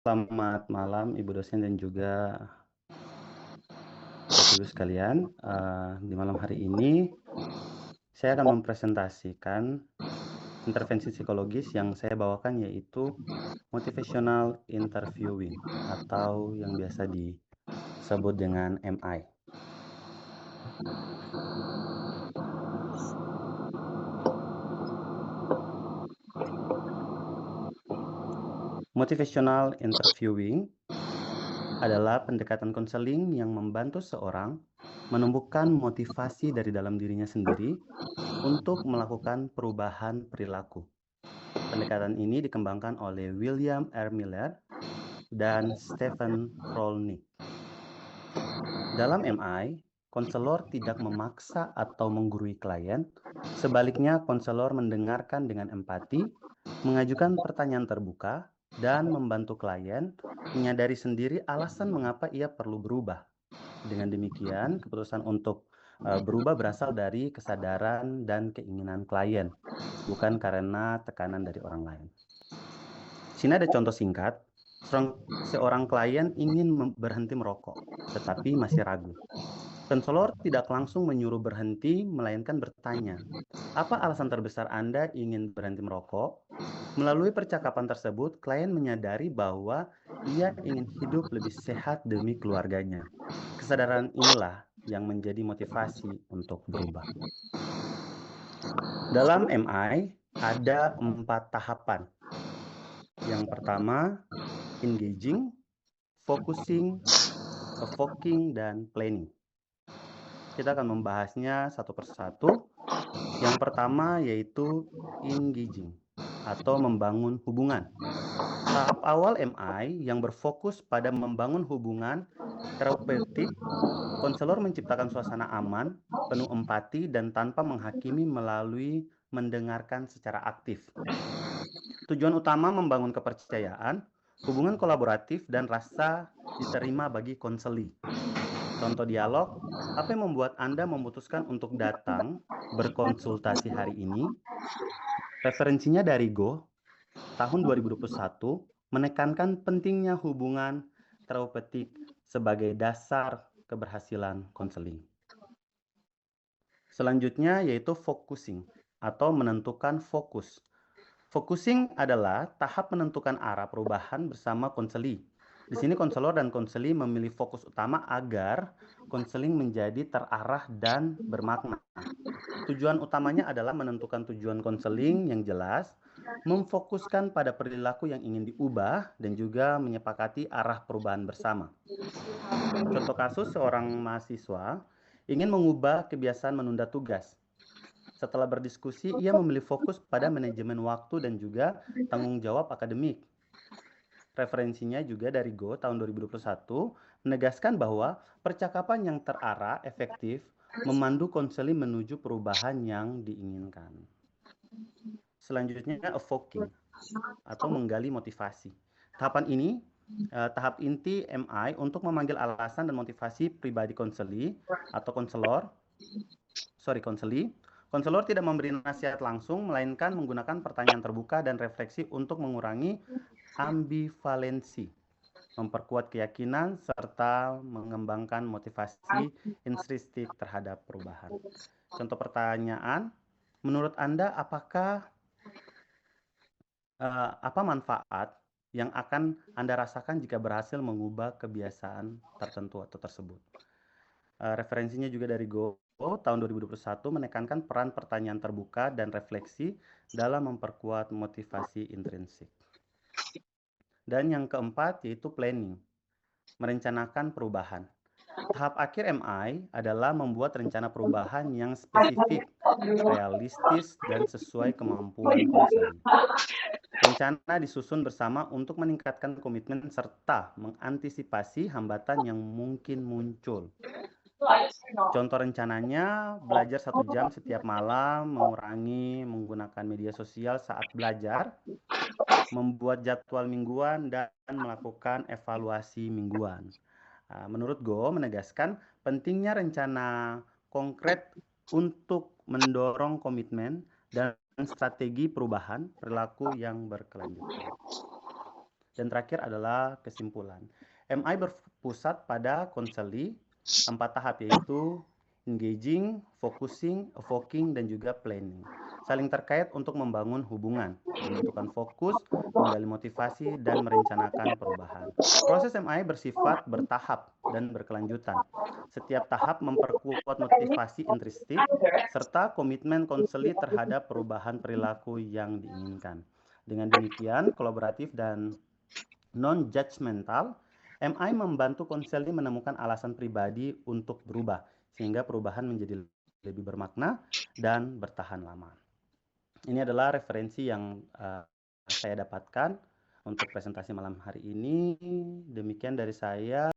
Selamat malam Ibu dosen dan juga Bapak Ibu sekalian. Di malam hari ini saya akan mempresentasikan intervensi psikologis yang saya bawakan, yaitu motivational interviewing atau yang biasa disebut dengan MI. Motivational interviewing adalah pendekatan konseling yang membantu seorang menumbuhkan motivasi dari dalam dirinya sendiri untuk melakukan perubahan perilaku. Pendekatan ini dikembangkan oleh William R. Miller dan Stephen Rollnick. Dalam MI, konselor tidak memaksa atau menggurui klien. Sebaliknya, konselor mendengarkan dengan empati, mengajukan pertanyaan terbuka, dan membantu klien menyadari sendiri alasan mengapa ia perlu berubah. Dengan demikian, keputusan untuk berubah berasal dari kesadaran dan keinginan klien, bukan karena tekanan dari orang lain. Di sini ada contoh singkat. Seorang klien ingin berhenti merokok, tetapi masih ragu. Konselor tidak langsung menyuruh berhenti, melainkan bertanya, apa alasan terbesar Anda ingin berhenti merokok? Melalui percakapan tersebut, klien menyadari bahwa ia ingin hidup lebih sehat demi keluarganya. Kesadaran inilah yang menjadi motivasi untuk berubah. Dalam MI, ada 4 tahapan. Yang pertama, engaging, focusing, evoking, dan planning. Kita akan membahasnya satu persatu. Yang pertama yaitu engaging atau membangun hubungan. Tahap awal MI yang berfokus pada membangun hubungan terapeutik, konselor menciptakan suasana aman, penuh empati, dan tanpa menghakimi melalui mendengarkan secara aktif. Tujuan utama membangun kepercayaan, hubungan kolaboratif, dan rasa diterima bagi konseli. Contoh dialog, apa yang membuat Anda memutuskan untuk datang berkonsultasi hari ini? Referensinya dari Go, tahun 2021, menekankan pentingnya hubungan terapeutik sebagai dasar keberhasilan konseling. Selanjutnya yaitu focusing atau menentukan fokus. Focusing adalah tahap menentukan arah perubahan bersama konseli. Di sini konselor dan konseli memilih fokus utama agar konseling menjadi terarah dan bermakna. Tujuan utamanya adalah menentukan tujuan konseling yang jelas, memfokuskan pada perilaku yang ingin diubah, dan juga menyepakati arah perubahan bersama. Contoh kasus, seorang mahasiswa ingin mengubah kebiasaan menunda tugas. Setelah berdiskusi, ia memilih fokus pada manajemen waktu dan juga tanggung jawab akademik. Referensinya juga dari Go tahun 2021 menegaskan bahwa percakapan yang terarah, efektif, memandu konseling menuju perubahan yang diinginkan. Selanjutnya, evoking atau menggali motivasi. Tahapan ini tahap inti MI untuk memanggil alasan dan motivasi pribadi konseli atau konselor. Konseli. Konselor tidak memberi nasihat langsung, melainkan menggunakan pertanyaan terbuka dan refleksi untuk mengurangi ambivalensi, memperkuat keyakinan, serta mengembangkan motivasi intrinsik terhadap perubahan. Contoh pertanyaan, menurut Anda apakah apa manfaat yang akan Anda rasakan jika berhasil mengubah kebiasaan tertentu atau tersebut? Referensinya juga dari Go tahun 2021 menekankan peran pertanyaan terbuka dan refleksi dalam memperkuat motivasi intrinsik. Dan yang keempat yaitu planning, merencanakan perubahan. Tahap akhir MI adalah membuat rencana perubahan yang spesifik, realistis, dan sesuai kemampuan konseli. Rencana disusun bersama untuk meningkatkan komitmen serta mengantisipasi hambatan yang mungkin muncul. Contoh rencananya, belajar 1 jam setiap malam, mengurangi menggunakan media sosial saat belajar, membuat jadwal mingguan, dan melakukan evaluasi mingguan. Menurut Go menegaskan pentingnya rencana konkret untuk mendorong komitmen dan strategi perubahan perilaku yang berkelanjutan. Dan terakhir adalah kesimpulan. MI berpusat pada konseli 4 tahap, yaitu engaging, focusing, evoking, dan juga planning. Saling terkait untuk membangun hubungan, menentukan fokus, menggali motivasi, dan merencanakan perubahan. Proses MI bersifat bertahap dan berkelanjutan. Setiap tahap memperkuat motivasi intrinsik serta komitmen konseli terhadap perubahan perilaku yang diinginkan. Dengan demikian, kolaboratif dan non-judgmental, MI membantu konseli menemukan alasan pribadi untuk berubah, sehingga perubahan menjadi lebih bermakna dan bertahan lama. Ini adalah referensi yang saya dapatkan untuk presentasi malam hari ini. Demikian dari saya.